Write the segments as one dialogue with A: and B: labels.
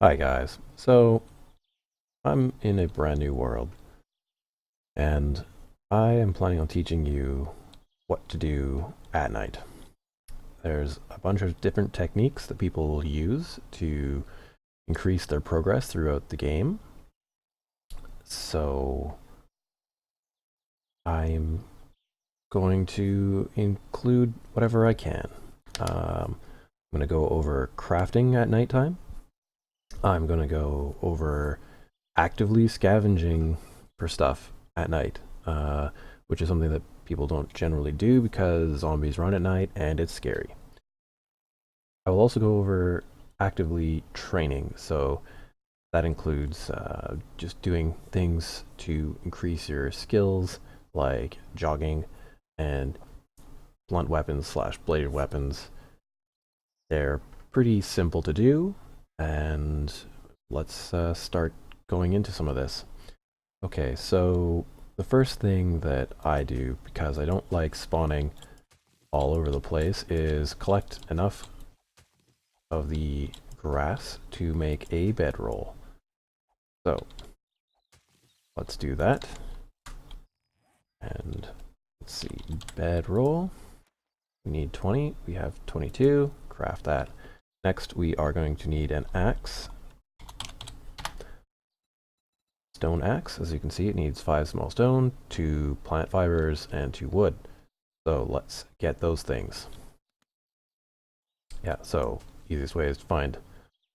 A: Hi guys. So I'm in a brand new world and I am planning on teaching you what to do at night. There's a bunch of different techniques that people will use to increase their progress throughout the game. So I'm going to include whatever I can. I'm going to go over crafting at nighttime. I'm going to go over actively scavenging for stuff at night, which is something that people don't generally do because zombies run at night and it's scary. I will also go over actively training, so that includes just doing things to increase your skills like jogging and blunt weapons slash bladed weapons. They're pretty simple to do, and let's start going into some of this. Okay, so the first thing that I do, because I don't like spawning all over the place, is collect enough of the grass to make a bedroll. So let's do that. And let's see, bedroll. We need 20. We have 22. Craft that. Next, we are going to need an axe. Stone axe. As you can see, it needs 5 small stone, 2 plant fibers, and 2 wood. So let's get those things. Yeah, so easiest way is to find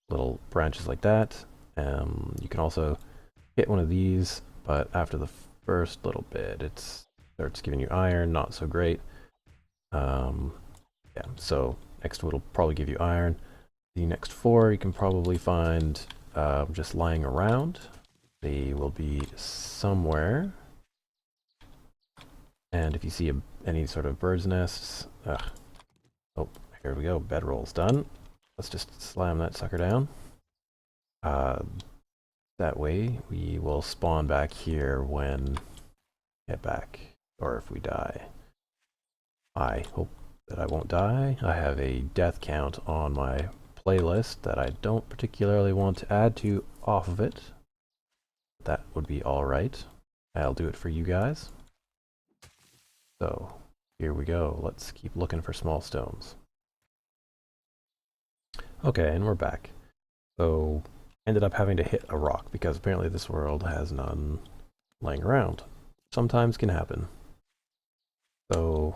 A: little branches like that. You can also hit one of these, but after the first little bit, it starts giving you iron, not so great. Yeah, so next wood will probably give you iron. The next 4 you can probably find just lying around. They will be somewhere. And if you see any sort of bird's nests, oh, here we go, bedroll's done. Let's just slam that sucker down. That way we will spawn back here when we get back, or if we die. I hope that I won't die. I have a death count on my playlist that I don't particularly want to add to off of it. That would be alright. I'll do it for you guys. So, here we go. Let's keep looking for small stones. Okay, and we're back. So, ended up having to hit a rock because apparently this world has none laying around. Sometimes can happen. So,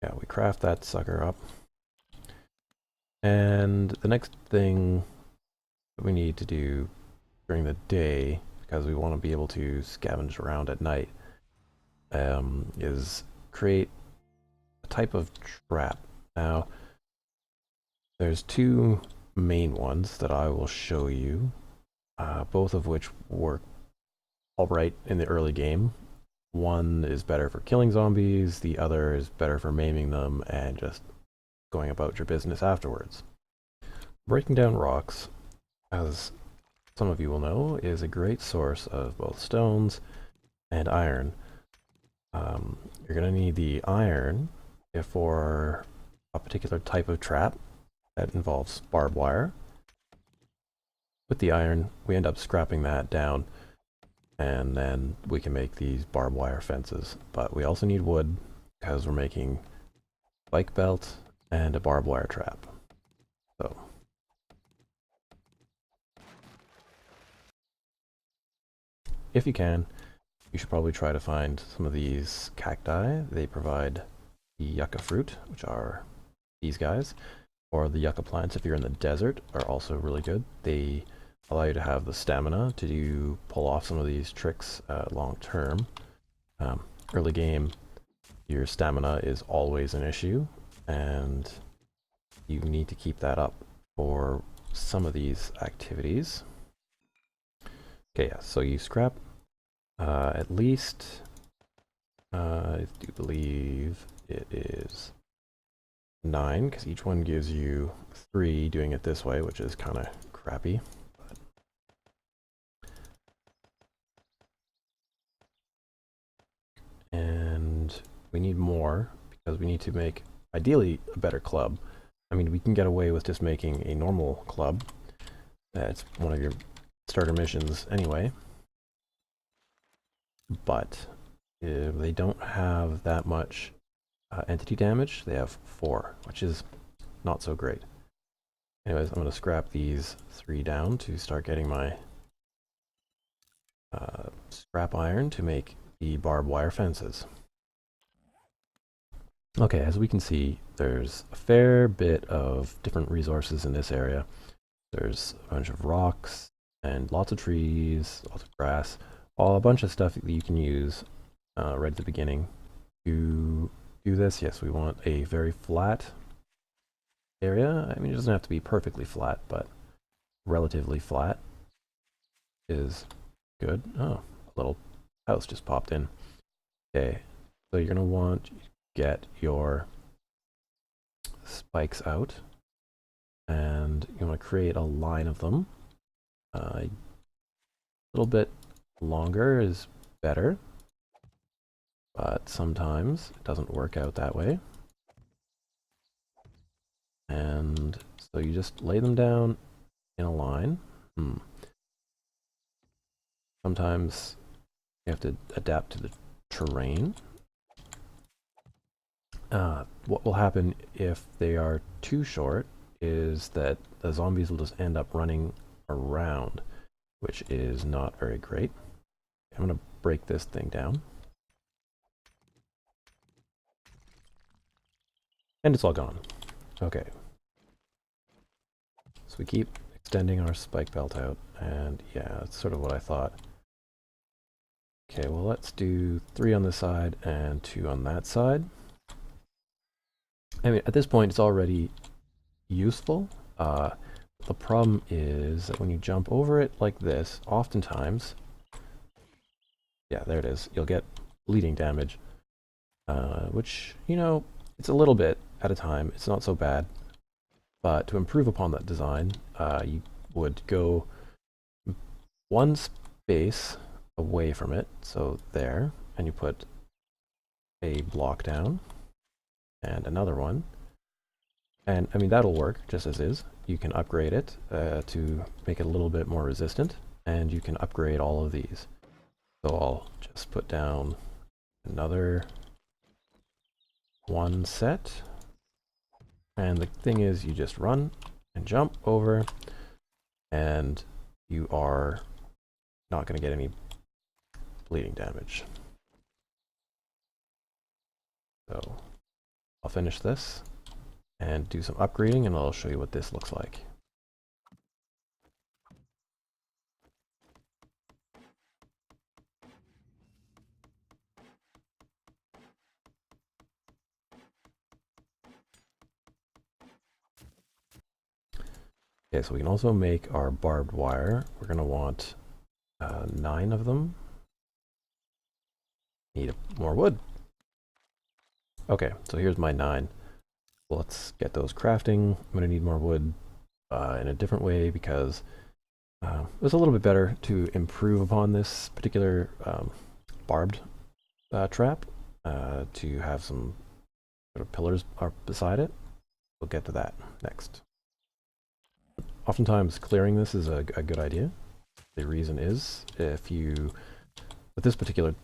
A: yeah, we craft that sucker up. And the next thing that we need to do during the day, because we want to be able to scavenge around at night, is create a type of trap. Now, there's 2 main ones that I will show you, both of which work alright in the early game. One is better for killing zombies, the other is better for maiming them and just going about your business afterwards. Breaking down rocks, as some of you will know, is a great source of both stones and iron. You're going to need the iron for a particular type of trap that involves barbed wire. With the iron, we end up scrapping that down, and then we can make these barbed wire fences. But we also need wood because we're making bike belt and a barbed wire trap. So if you can, you should probably try to find some of these cacti. They provide the yucca fruit, which are these guys, or the yucca plants if you're in the desert are also really good. They allow you to have the stamina to pull off some of these tricks long term. Early game, your stamina is always an issue, and you need to keep that up for some of these activities. Okay, yeah, so you scrap at least, I do believe it is 9, because each one gives you 3 doing it this way, which is kind of crappy. And we need more, because we need to make, ideally, a better club. I mean, we can get away with just making a normal club, It's one of your starter missions anyway. But they don't have that much entity damage. They have 4, which is not so great. Anyways, I'm going to scrap these 3 down to start getting my scrap iron to make the barbed wire fences. Okay, as we can see, there's a fair bit of different resources in this area. There's a bunch of rocks and lots of trees, lots of grass, a bunch of stuff that you can use right at the beginning. To do this, yes, we want a very flat area. I mean, it doesn't have to be perfectly flat, but relatively flat is good. Oh, a little house just popped in. Okay, so you're going to want to get your spikes out, and you want to create a line of them. A little bit longer is better, but sometimes it doesn't work out that way. And so you just lay them down in a line. Sometimes you have to adapt to the terrain. What will happen if they are too short is that the zombies will just end up running around, which is not very great. I'm going to break this thing down. And it's all gone. Okay. So we keep extending our spike belt out, and yeah, that's sort of what I thought. Okay, well, let's do 3 on this side and 2 on that side. I mean, at this point, it's already useful. The problem is that when you jump over it like this, oftentimes, yeah, there it is, you'll get bleeding damage, which, you know, it's a little bit at a time. It's not so bad. But to improve upon that design, you would go 1 space away from it, so there, and you put a block down, and another one. And I mean, that'll work just as is. You can upgrade it to make it a little bit more resistant, and you can upgrade all of these. So I'll just put down another 1 set. And the thing is, you just run and jump over, and you are not going to get any bleeding damage. So I'll finish this and do some upgrading, and I'll show you what this looks like. Okay, so we can also make our barbed wire. We're going to want 9 of them. Need more wood. Okay, so here's my 9. Let's get those crafting. I'm going to need more wood in a different way because it was a little bit better to improve upon this particular barbed trap to have some sort of pillars beside it. We'll get to that next. Oftentimes clearing this is a good idea. The reason is, if you, with this particular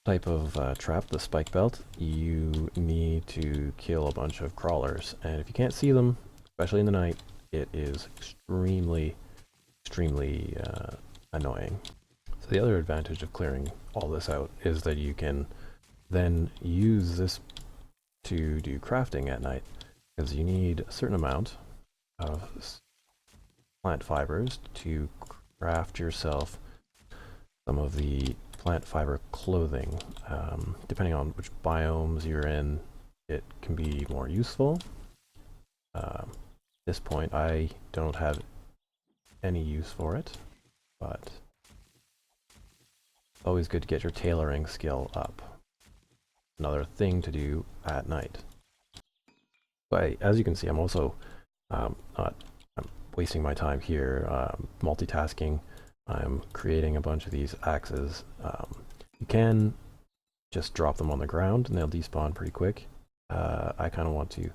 A: type of trap, the spike belt, you need to kill a bunch of crawlers, and if you can't see them, especially in the night, it is extremely annoying. So the other advantage of clearing all this out is that you can then use this to do crafting at night, because you need a certain amount of plant fibers to craft yourself some of the plant fiber clothing. Depending on which biomes you're in, it can be more useful. At this point, I don't have any use for it, but always good to get your tailoring skill up. Another thing to do at night. But as you can see, I'm also I'm wasting my time here multitasking. I'm creating a bunch of these axes. You can just drop them on the ground and they'll despawn pretty quick. I kind of want to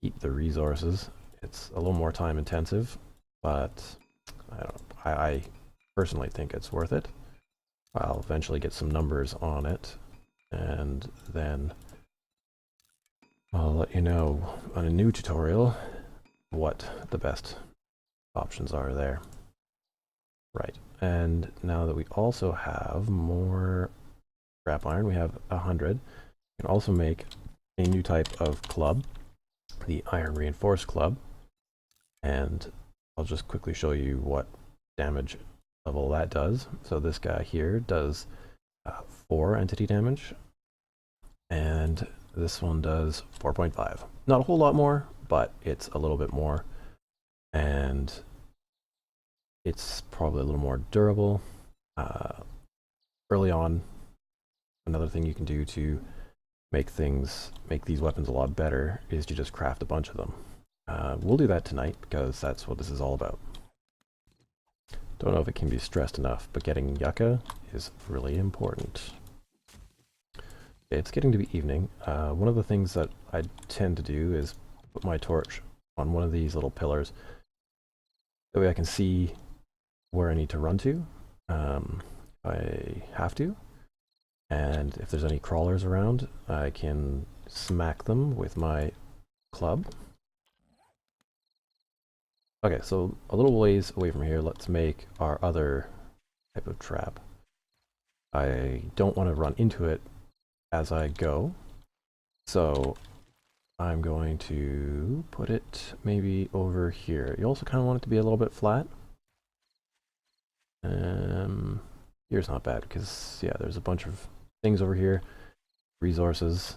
A: keep the resources. It's a little more time intensive, but I personally think it's worth it. I'll eventually get some numbers on it, and then I'll let you know on a new tutorial what the best options are there. Right, and now that we also have more scrap iron, we have 100. We can also make a new type of club, the iron reinforced club, and I'll just quickly show you what damage level that does. So this guy here does 4 entity damage, and this one does 4.5. Not a whole lot more, but it's a little bit more, and it's probably a little more durable. Early on, another thing you can do to make these weapons a lot better is to just craft a bunch of them. We'll do that tonight because that's what this is all about. Don't know if it can be stressed enough, but getting yucca is really important. It's getting to be evening. One of the things that I tend to do is put my torch on one of these little pillars. That way I can see where I need to run to if I have to. And if there's any crawlers around, I can smack them with my club. Okay, so a little ways away from here, let's make our other type of trap. I don't want to run into it as I go, so I'm going to put it maybe over here. You also kind of want it to be a little bit flat. Here's not bad because, yeah, there's a bunch of things over here, resources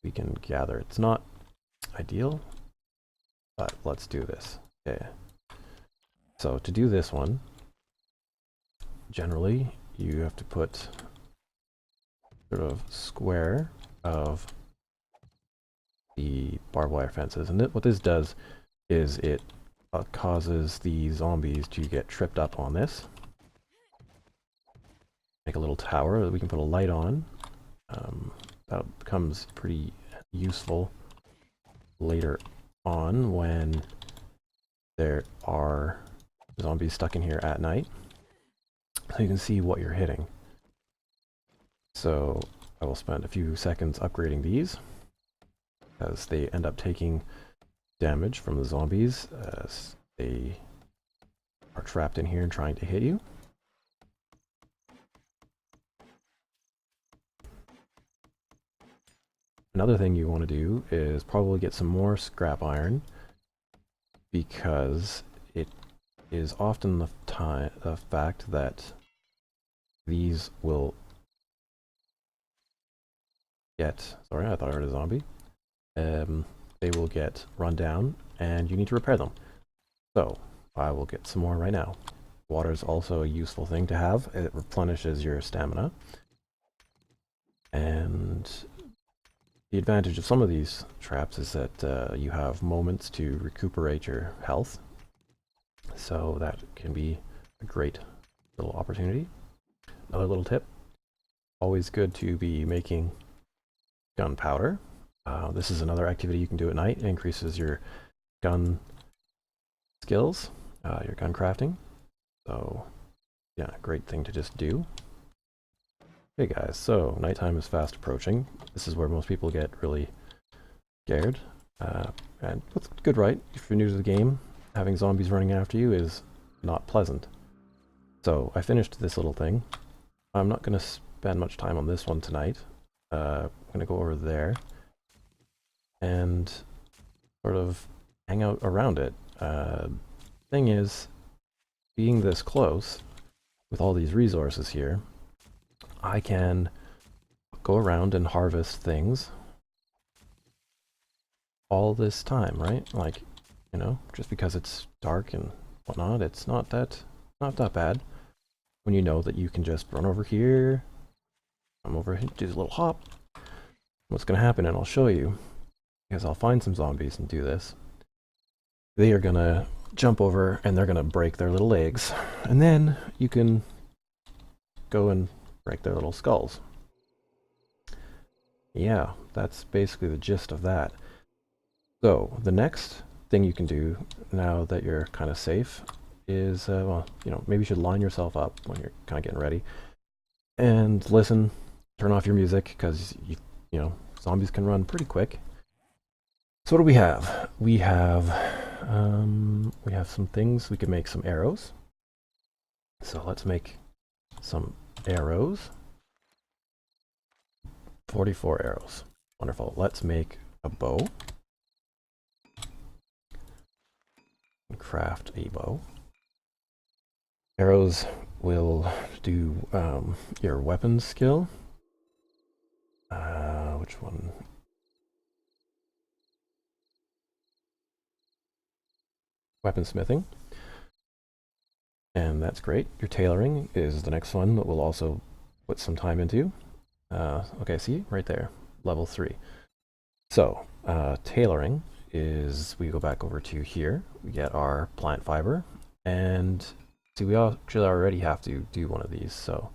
A: we can gather. It's not ideal, but let's do this. Okay. So to do this one, generally you have to put sort of square of the barbed wire fences, and what this does is it causes the zombies to get tripped up on this. Make a little tower that we can put a light on. That becomes pretty useful later on when there are zombies stuck in here at night, so you can see what you're hitting. So I will spend a few seconds upgrading these as they end up taking damage from the zombies as they are trapped in here and trying to hit you. Another thing you want to do is probably get some more scrap iron, because it is often the fact that these will get, sorry, I thought I heard a zombie. They will get run down and you need to repair them. So I will get some more right now. Water is also a useful thing to have. It replenishes your stamina. And the advantage of some of these traps is that you have moments to recuperate your health. So that can be a great little opportunity. Another little tip, always good to be making gunpowder. This is another activity you can do at night. It increases your gun skills, your gun crafting. So yeah, great thing to just do. Okay guys, so nighttime is fast approaching. This is where most people get really scared. And that's good, right? If you're new to the game, having zombies running after you is not pleasant. So I finished this little thing. I'm not going to spend much time on this one tonight. I'm going to go over there and sort of hang out around it. Thing is, being this close with all these resources here, I can go around and harvest things all this time, right? Like, you know, just because it's dark and whatnot, it's not that bad. When you know that you can just run over here, come over here, do a little hop. What's going to happen, and I'll show you, because I'll find some zombies and do this. They are going to jump over and they're going to break their little legs, and then you can go and break their little skulls. Yeah, that's basically the gist of that. So the next thing you can do now that you're kind of safe is, well, maybe you should line yourself up when you're kind of getting ready and listen. Turn off your music because zombies can run pretty quick. So what do we have? We have some things. We can make some arrows. So let's make some arrows. 44 arrows. Wonderful. Let's make a bow. Craft a bow. Arrows will do your weapons skill. Which one? Weaponsmithing. And that's great. Your tailoring is the next one that we'll also put some time into. Okay, see, right there, level 3. So, tailoring is, we go back over to here, we get our plant fiber, and see, we actually already have to do one of these, so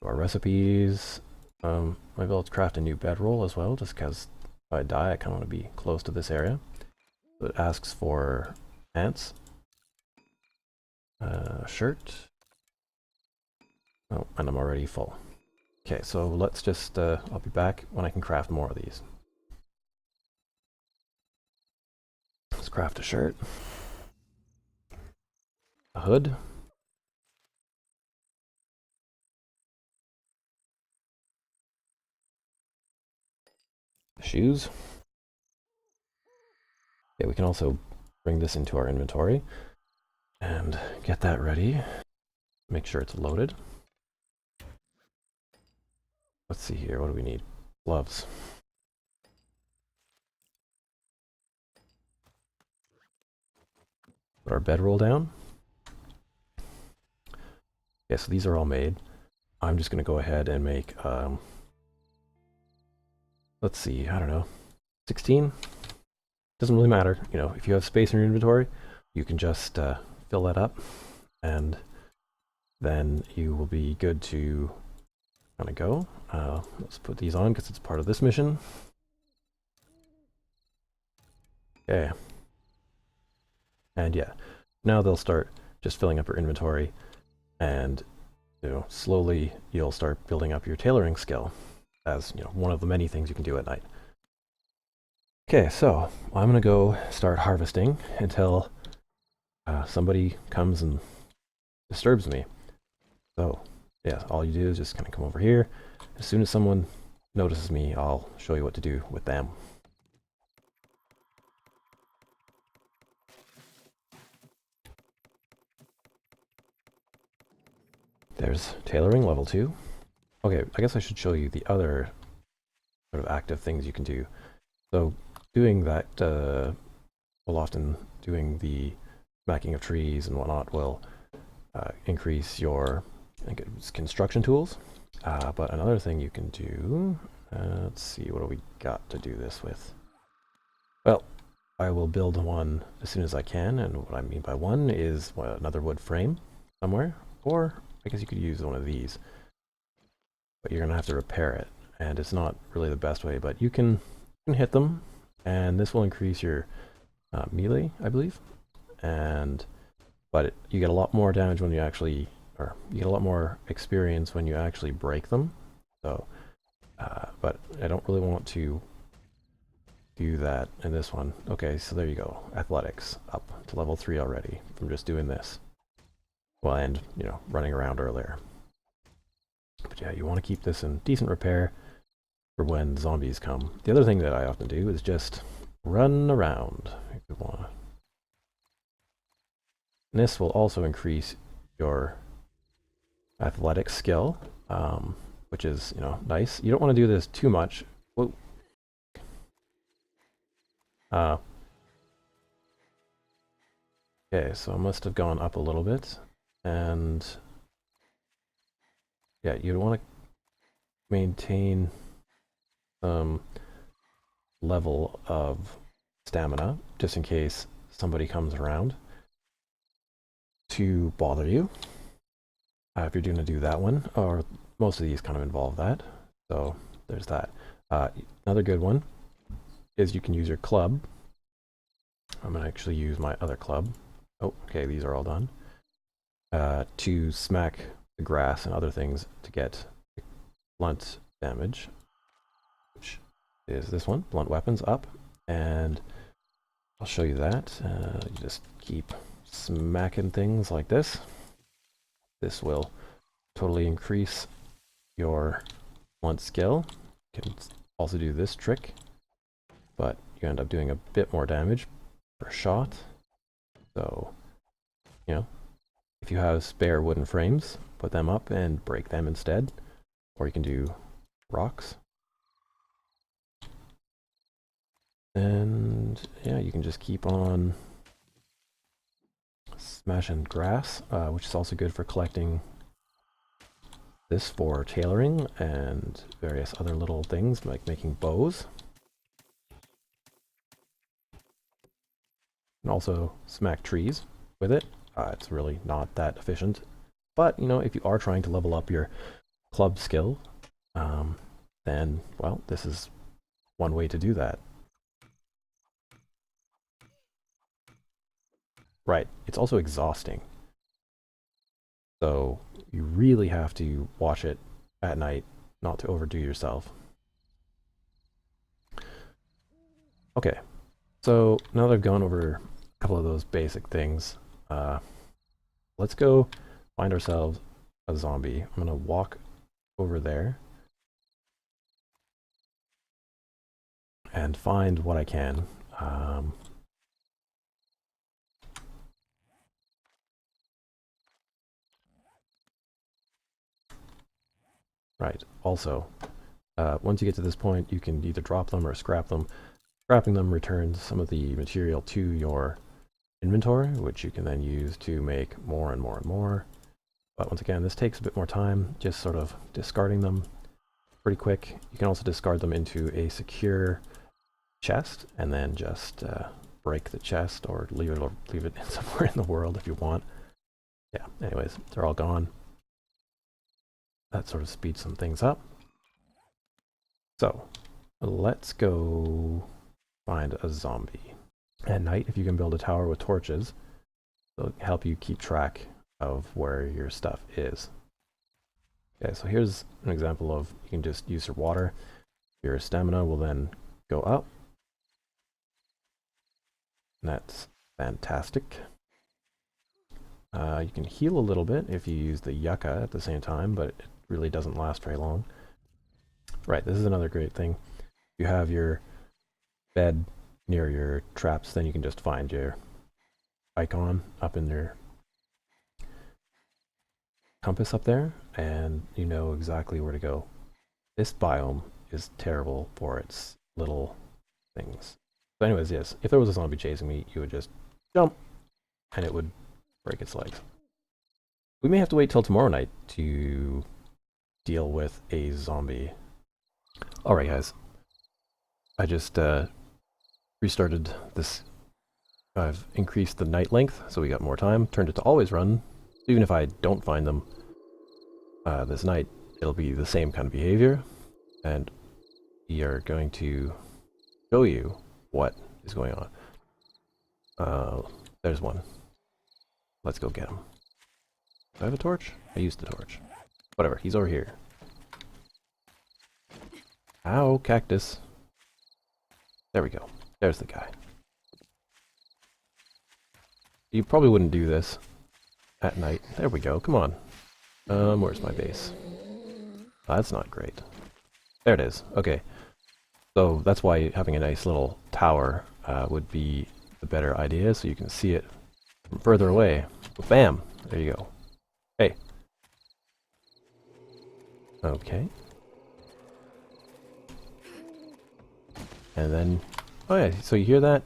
A: our recipes, maybe let's craft a new bedroll as well, just because if I die, I kind of want to be close to this area. So it asks for pants, shirt, oh, and I'm already full. Okay, so let's just, I'll be back when I can craft more of these. Let's craft a shirt, a hood, shoes. Okay, we can also bring this into our inventory and get that ready. Make sure it's loaded. Let's see here, what do we need? Gloves. Put our bedroll down. Okay, so these are all made. I'm just going to go ahead and make, let's see, I don't know, 16? Doesn't really matter, if you have space in your inventory, you can just fill that up, and then you will be good to kind of go. Let's put these on because it's part of this mission. Okay. And yeah, now they'll start just filling up your inventory, and slowly you'll start building up your tailoring skill as one of the many things you can do at night. Okay, so I'm gonna go start harvesting until somebody comes and disturbs me. So yeah, all you do is just kind of come over here. As soon as someone notices me, I'll show you what to do with them. There's tailoring, level 2. Okay, I guess I should show you the other sort of active things you can do. So doing that, will often, doing the smacking of trees and whatnot will increase your, I think it's construction tools. But another thing you can do, let's see, what do we got to do this with? Well, I will build one as soon as I can, and what I mean by one is another wood frame somewhere, or I guess you could use one of these, but you're gonna have to repair it, and it's not really the best way, but you can hit them, and this will increase your melee, I believe, but you get a lot more damage when you actually, or you get a lot more experience when you actually break them. So, but I don't really want to do that in this one. Okay, so there you go. Athletics up to level 3 already from just doing this. Well, and, running around earlier. But yeah, you want to keep this in decent repair for when zombies come. The other thing that I often do is just run around if you want. And this will also increase your athletic skill, which is, nice. You don't want to do this too much. Whoa. Okay, so I must have gone up a little bit, and yeah, you want to maintain some level of stamina just in case somebody comes around to bother you. If you're going to do that one, or most of these kind of involve that, so there's that. Another good one is you can use your club. I'm going to actually use my other club. Oh, okay, these are all done. to smack the grass and other things to get blunt damage, which is this one, blunt weapons up, and I'll show you that. You just keep smacking things like this. This will totally increase your blunt skill. You can also do this trick, but you end up doing a bit more damage per shot. So, you know, if you have spare wooden frames, put them up and break them instead. Or you can do rocks. And yeah, you can just keep on smashing grass, which is also good for collecting this for tailoring and various other little things like making bows. And also smack trees with it. It's really not that efficient. But, you know, if you are trying to level up your club skill, then, well, this is one way to do that. Right, it's also exhausting. So you really have to watch it at night, not to overdo yourself. Okay, so now that I've gone over a couple of those basic things, let's go find ourselves a zombie. I'm gonna walk over there and find what I can. Right, also, once you get to this point, you can either drop them or scrap them. Scrapping them returns some of the material to your inventory, which you can then use to make more and more and more. But once again, this takes a bit more time, just sort of discarding them pretty quick. You can also discard them into a secure chest, and then just break the chest or leave it somewhere in the world if you want. Yeah, anyways, they're all gone. That sort of speeds some things up. So, let's go find a zombie. At night, if you can build a tower with torches, it'll help you keep track of where your stuff is. Okay, so here's an example of you can just use your water. Your stamina will then go up. And that's fantastic. You can heal a little bit if you use the yucca at the same time, but it really doesn't last very long. Right, this is another great thing. You have your bed near your traps, then you can just find your icon up in your compass up there, and you know exactly where to go. This biome is terrible for its little things. So anyways, yes, if there was a zombie chasing me, you would just jump, and it would break its legs. We may have to wait till tomorrow night to deal with a zombie. Alright guys, I just restarted this. I've increased the night length, so we got more time, turned it to always run. Even if I don't find them this night, it'll be the same kind of behavior, and we are going to show you what is going on. There's one. Let's go get him. Do I have a torch? I used the torch. Whatever, he's over here. Ow, cactus. There we go. There's the guy. You probably wouldn't do this at night. There we go, come on. Where's my base? Oh, that's not great. There it is, okay. So that's why having a nice little tower would be the better idea, so you can see it from further away. Bam! There you go. Hey. Okay. And then, oh yeah, so you hear that?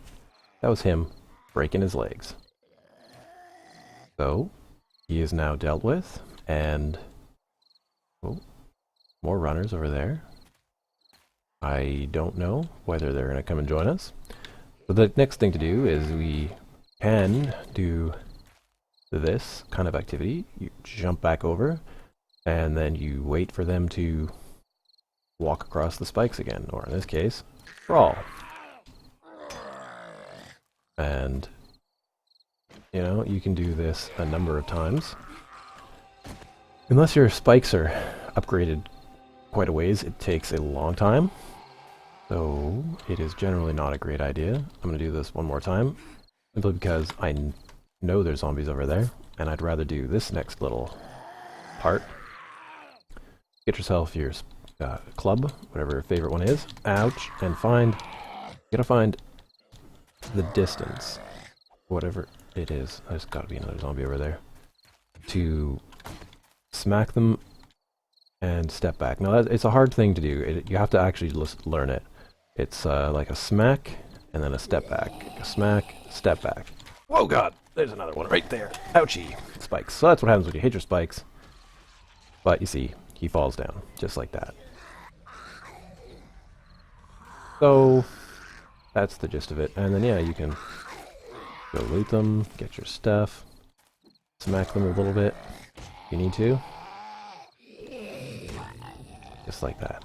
A: That was him breaking his legs. So, he is now dealt with, and oh, more runners over there. I don't know whether they're going to come and join us. So the next thing to do is we can do this kind of activity. You jump back over, and then you wait for them to walk across the spikes again, or in this case, crawl. And, you know, you can do this a number of times. Unless your spikes are upgraded quite a ways, it takes a long time. So it is generally not a great idea. I'm going to do this one more time, simply because I know there's zombies over there, and I'd rather do this next little part. Get yourself your club, whatever your favorite one is. Ouch! And you gotta find the distance, whatever it is. There's gotta be another zombie over there. To smack them and step back. Now, it's a hard thing to do. You have to actually learn it. It's like a smack and then a step back. A smack, step back. Whoa, God! There's another one right there. Ouchie! Spikes. So that's what happens when you hit your spikes. But you see, he falls down, just like that. So, that's the gist of it. And then, yeah, you can go loot them, get your stuff, smack them a little bit if you need to. Just like that.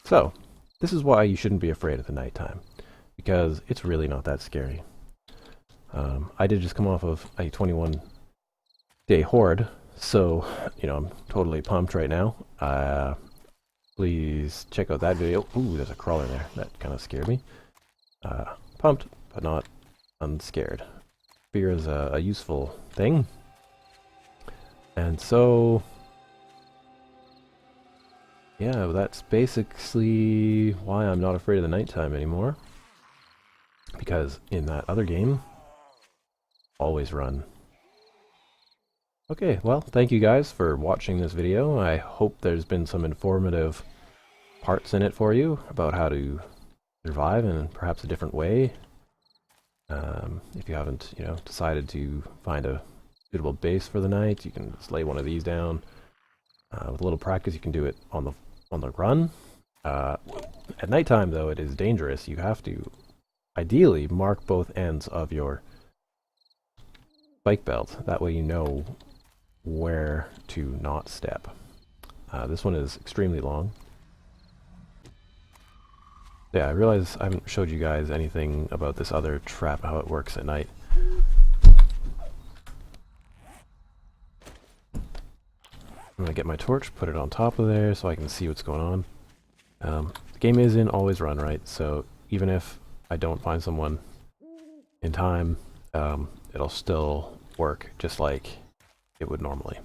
A: So, this is why you shouldn't be afraid at the nighttime, because it's really not that scary. I did just come off of a 21-day horde, so, you know, I'm totally pumped right now. Please check out that video. Ooh, there's a crawler there. That kind of scared me. Pumped, but not unscared. Fear is a useful thing. And so, yeah, that's basically why I'm not afraid of the nighttime anymore. Because in that other game, always run. Okay, well, thank you guys for watching this video. I hope there's been some informative parts in it for you about how to survive in perhaps a different way. If you haven't, you know, decided to find a suitable base for the night, you can just lay one of these down. With a little practice, you can do it on the run. At nighttime, though, it is dangerous. You have to ideally mark both ends of your bike belt. That way you know where to not step. This one is extremely long. Yeah, I realize I haven't showed you guys anything about this other trap, how it works at night. I'm gonna get my torch, put it on top of there so I can see what's going on. The game is in always run, right? So even if I don't find someone in time, it'll still work just like it would normally.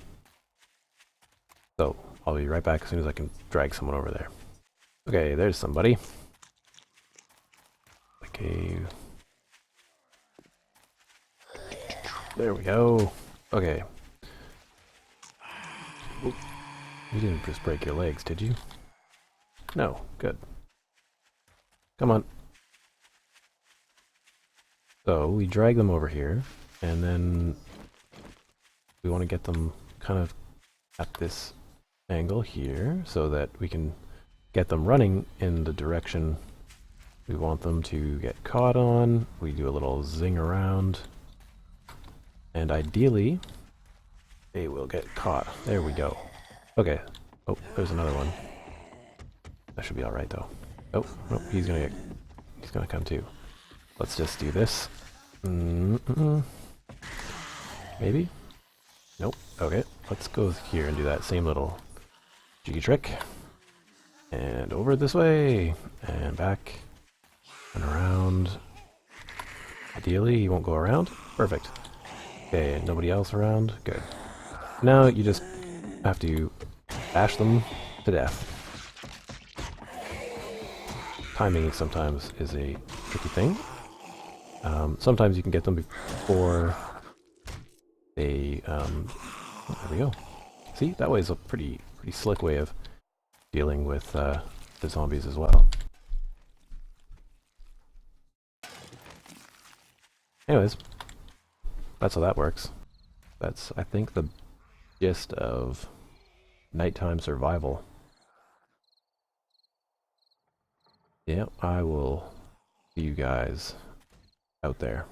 A: So I'll be right back as soon as I can drag someone over there. Okay, there's somebody. Okay. There we go. Okay. Oop. You didn't just break your legs, did you? No. Good. Come on. So we drag them over here, and then we want to get them kind of at this angle here so that we can get them running in the direction we want them to get caught on. We do a little zing around, and ideally they will get caught. There we go. Okay. Oh, there's another one. That should be all right though. Oh, no, he's gonna come too. Let's just do this. Maybe? Nope. Okay, let's go here and do that same little jiggy trick. And over this way, and back, and around. Ideally, he won't go around. Perfect. Okay, nobody else around? Good. Now you just have to bash them to death. Timing sometimes is a tricky thing. Sometimes you can get them before they, there we go. See, that way is a pretty slick way of dealing with the zombies as well. Anyways, that's how that works. That's, I think, the gist of nighttime survival. Yeah, I will see you guys out there.